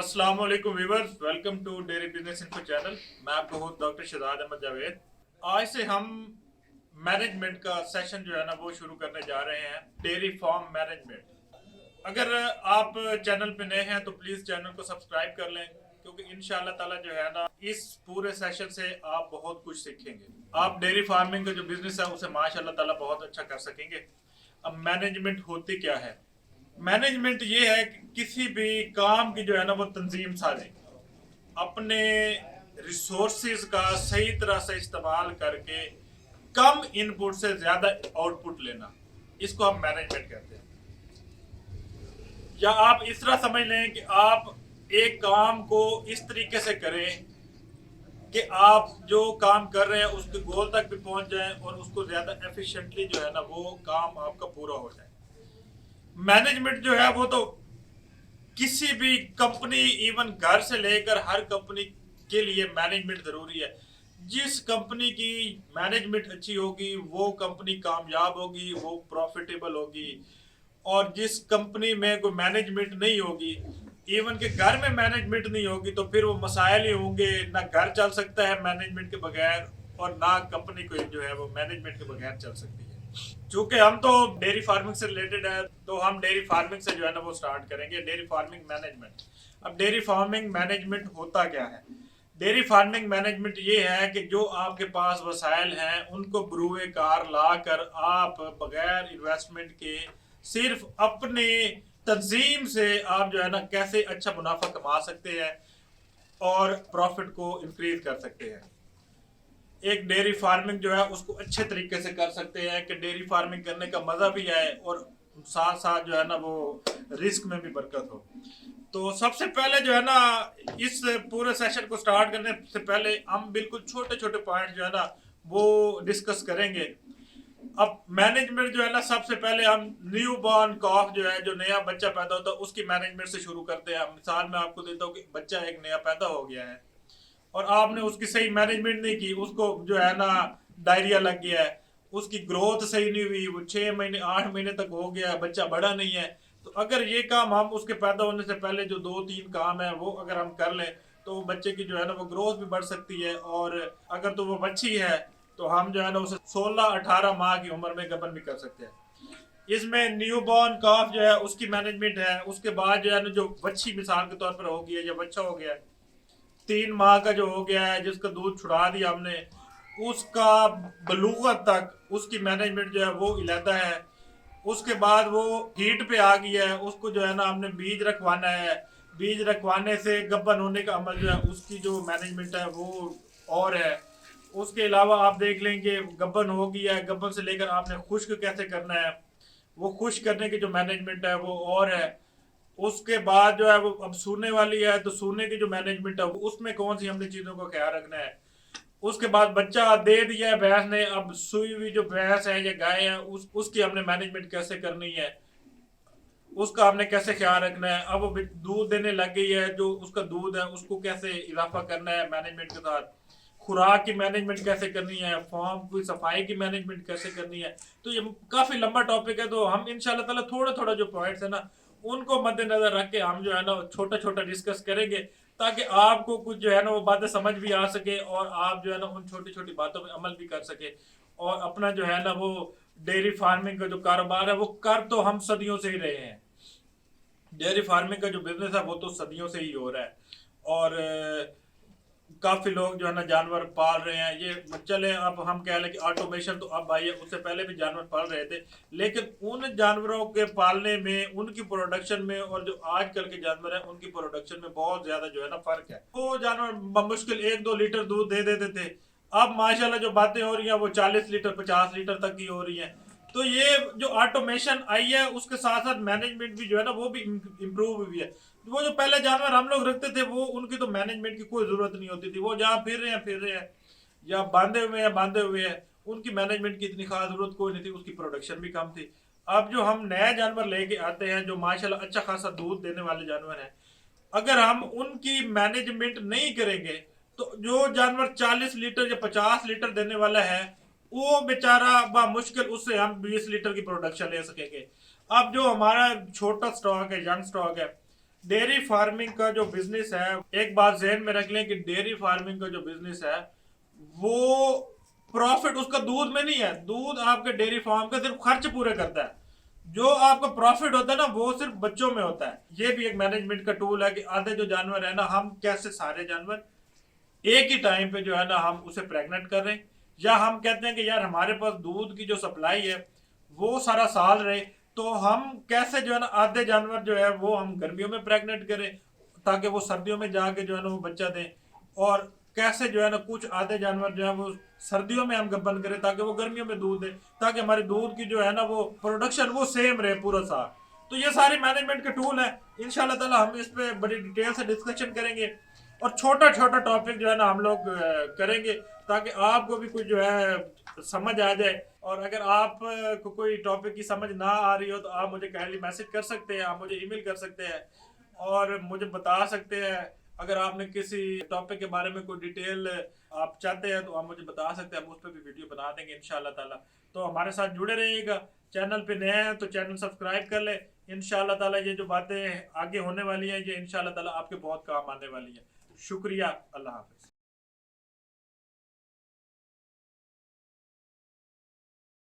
अस्सलाम वालेकुम viewers, welcome to dairy business info channel. मैं आपका होस्ट डॉक्टर शहजाद अहमद जावेद। आज से हम मैनेजमेंट का सेशन जो है ना वो शुरू करने जा रहे हैं, डेयरी फार्म मैनेजमेंट। अगर आप चैनल पे नए हैं तो प्लीज़ चैनल को सब्सक्राइब कर लें, क्योंकि इंशाल्लाह ताला जो है ना इस पूरे सेशन से आप बहुत कुछ सीखेंगे। आप डेयरी फार्मिंग का जो बिजनेस है उसे माशाल्लाह ताला बहुत अच्छा कर सकेंगे। अब मैनेजमेंट होती क्या है? मैनेजमेंट ये है कि किसी भी काम की जो है ना वो तंजीम साजी, अपने रिसोर्सेज का सही तरह से इस्तेमाल करके कम इनपुट से ज्यादा आउटपुट लेना, इसको हम मैनेजमेंट कहते हैं। या आप इस तरह समझ लें कि आप एक काम को इस तरीके से करें कि आप जो काम कर रहे हैं उसके गोल तक भी पहुंच जाएं और उसको ज्यादा एफिशिएंटली जो है ना वो काम आपका पूरा हो जाए। मैनेजमेंट जो है वो तो किसी भी कंपनी, इवन घर से लेकर हर कंपनी के लिए मैनेजमेंट जरूरी है। जिस कंपनी की मैनेजमेंट अच्छी होगी वो कंपनी कामयाब होगी, वो प्रॉफिटेबल होगी। और जिस कंपनी में कोई मैनेजमेंट नहीं होगी, इवन के घर में मैनेजमेंट नहीं होगी, तो फिर वो मसाइल ही होंगे। ना घर चल सकता है मैनेजमेंट के बगैर, और ना कंपनी को जो है वो मैनेजमेंट के बगैर चल सकती है। चूंकि हम तो डेयरी फार्मिंग से रिलेटेड है, तो हम डेयरी फार्मिंग से जो है ना वो स्टार्ट करेंगे, डेयरी फार्मिंग मैनेजमेंट। अब डेयरी फार्मिंग मैनेजमेंट होता क्या है? डेयरी फार्मिंग मैनेजमेंट ये है कि जो आपके पास वसाइल हैं उनको बरूए कार ला कर आप बगैर इन्वेस्टमेंट के सिर्फ अपने तंजीम से आप जो है ना कैसे अच्छा मुनाफा कमा सकते हैं और प्रॉफिट को इंक्रीज कर सकते हैं। एक डेयरी फार्मिंग जो है उसको अच्छे तरीके से कर सकते हैं कि डेयरी फार्मिंग करने का मजा भी आए और साथ साथ जो है ना वो रिस्क में भी बरकत हो। तो सबसे पहले जो है ना इस पूरे सेशन को स्टार्ट करने से पहले हम बिल्कुल छोटे छोटे पॉइंट जो है ना वो डिस्कस करेंगे। अब मैनेजमेंट जो है ना, सबसे पहले हम न्यू बॉर्न कॉफ जो है, जो नया बच्चा पैदा होता है, उसकी मैनेजमेंट से शुरू करते हैं। मिसाल में आपको देता हूँ कि बच्चा एक नया पैदा हो गया है और आपने उसकी सही मैनेजमेंट नहीं की, उसको जो है ना डायरिया लग गया है, उसकी ग्रोथ सही नहीं हुई, वो 6 महीने 8 महीने तक हो गया, बच्चा बड़ा नहीं है। तो अगर ये काम हम उसके पैदा होने से पहले जो 2-3 काम है वो अगर हम कर लें तो बच्चे की जो है ना वो ग्रोथ भी बढ़ सकती है। और अगर तो वो बच्ची है तो हम जो है ना उसे 16-18 माह की उम्र में गबन भी कर सकते हैं। इसमें न्यू बॉर्न काफ जो है उसकी मैनेजमेंट है। उसके बाद जो है ना जो बच्ची मिसाल के तौर पर हो गई है या बच्चा हो गया है, 3 माह का जो हो गया है, जिसका दूध छुड़ा दिया हमने, उसका बलूगत तक उसकी मैनेजमेंट जो है वो इलादा है। उसके बाद वो हीट पे आ गई है, उसको जो है ना हमने बीज रखवाना है। बीज रखवाने से गब्बन होने का अमल जो है उसकी जो मैनेजमेंट है वो और है। उसके अलावा आप देख लेंगे गब्बन हो गया है, गब्बन से लेकर आपने खुश्क कैसे करना है, वो खुश्क करने की जो मैनेजमेंट है वो और है। उसके बाद जो है वो अब सूने वाली है, तो सूने की जो मैनेजमेंट है उसमें कौन सी हमने चीजों का ख्याल रखना है। उसके बाद बच्चा दे दिया है भैंस ने, अब सुई हुई जो भैंस है या गाय है उसकी हमने मैनेजमेंट कैसे करनी है, उसका हमने कैसे ख्याल रखना है। अब वो दूध देने लग गई है, जो उसका दूध है उसको कैसे इजाफा करना है मैनेजमेंट के साथ, खुराक की मैनेजमेंट कैसे करनी है, फार्म की सफाई की मैनेजमेंट कैसे करनी है। तो ये काफी लंबा टॉपिक है, तो हम इंशाल्लाह ताला थोड़ा थोड़ा जो पॉइंट्स है ना उनको मद्देनजर रख के हम जो है ना छोटा छोटा डिस्कस करेंगे, ताकि आपको कुछ जो है ना वो बातें समझ भी आ सके और आप जो है ना उन छोटी छोटी बातों पे अमल भी कर सके और अपना जो है ना वो डेयरी फार्मिंग का जो कारोबार है वो कर तो हम सदियों से ही रहे हैं। डेयरी फार्मिंग का जो बिजनेस है वो तो सदियों से ही हो रहा है। और काफी लोग जो है ना जानवर पाल रहे हैं। ये चले अब हम कह लें कि ऑटोमेशन तो अब आई है, उससे पहले भी जानवर पाल रहे थे, लेकिन उन जानवरों के पालने में, उनकी प्रोडक्शन में और जो आजकल के जानवर हैं उनकी प्रोडक्शन में बहुत ज्यादा जो है ना फर्क है। वो जानवर मुश्किल 1-2 लीटर दूध दे देते थे, अब माशाल्लाह जो बातें हो रही हैं वो 40 लीटर 50 लीटर तक की हो रही हैं। तो ये जो ऑटोमेशन आई है उसके साथ साथ मैनेजमेंट भी जो है ना वो भी इम्प्रूव हुई है। वो जो पहले जानवर हम लोग रखते थे वो उनकी तो मैनेजमेंट की कोई जरूरत नहीं होती थी, वो जहाँ फिर रहे हैं या बांधे हुए हैं, उनकी मैनेजमेंट की इतनी खास जरूरत कोई नहीं थी, उसकी प्रोडक्शन भी कम थी। अब जो हम नया जानवर लेके आते हैं जो माशाल्लाह अच्छा खासा दूध देने वाले जानवर हैं, अगर हम उनकी मैनेजमेंट नहीं करेंगे तो जो जानवर 40 लीटर या 50 लीटर देने वाला है वो बेचारा मुश्किल उससे हम 20 लीटर की प्रोडक्शन ले सकेंगे। अब जो हमारा छोटा स्टॉक है, यंग स्टॉक है, डेयरी फार्मिंग का जो बिजनेस है, एक बात ज़हन में रख लें कि डेयरी फार्मिंग का जो बिजनेस है वो प्रॉफिट उसका दूध में नहीं है। दूध आपके डेयरी फार्म का सिर्फ खर्च पूरे करता है। जो आपका प्रॉफिट होता है ना वो सिर्फ बच्चों में होता है। ये भी एक मैनेजमेंट का टूल है कि आधे जो जानवर है ना, हम कैसे सारे जानवर एक ही टाइम पे जो है ना हम उसे प्रेग्नेंट कर रहे हैं, या हम कहते हैं कि यार हमारे पास दूध की जो सप्लाई है वो सारा साल रहे, तो हम कैसे जो है ना आधे जानवर जो है वो हम गर्मियों में प्रेग्नेंट करें ताकि वो सर्दियों में जाके जो है ना वो बच्चा दें, और कैसे जो है ना कुछ आधे जानवर जो है वो सर्दियों में हम गब्बन करें ताकि वो गर्मियों में दूध दें, ताकि हमारे दूध की जो है ना वो प्रोडक्शन वो सेम रहे पूरा साल। तो ये सारे मैनेजमेंट के टूल है। इंशाल्लाह ताला हम इस पे बड़ी डिटेल से डिस्कशन करेंगे और छोटा छोटा टॉपिक जो है ना हम लोग करेंगे ताकि आपको भी कुछ जो है समझ आ जाए। और अगर आप को कोई टॉपिक की समझ ना आ रही हो तो आप मुझे काइंडली मैसेज कर सकते हैं, आप मुझे ईमेल कर सकते हैं और मुझे बता सकते हैं। अगर आपने किसी टॉपिक के बारे में कोई डिटेल आप चाहते हैं तो आप मुझे बता सकते हैं, हम उस पर भी वीडियो बना देंगे इंशाल्लाह ताला। तो हमारे साथ जुड़े रहिएगा। चैनल पे नए हैं तो चैनल सब्सक्राइब कर ले। इंशाल्लाह ताला ये जो बातें आगे होने वाली हैं ये इंशाल्लाह ताला आपके बहुत काम आने वाली है। शुक्रिया। अल्लाह हाफिज।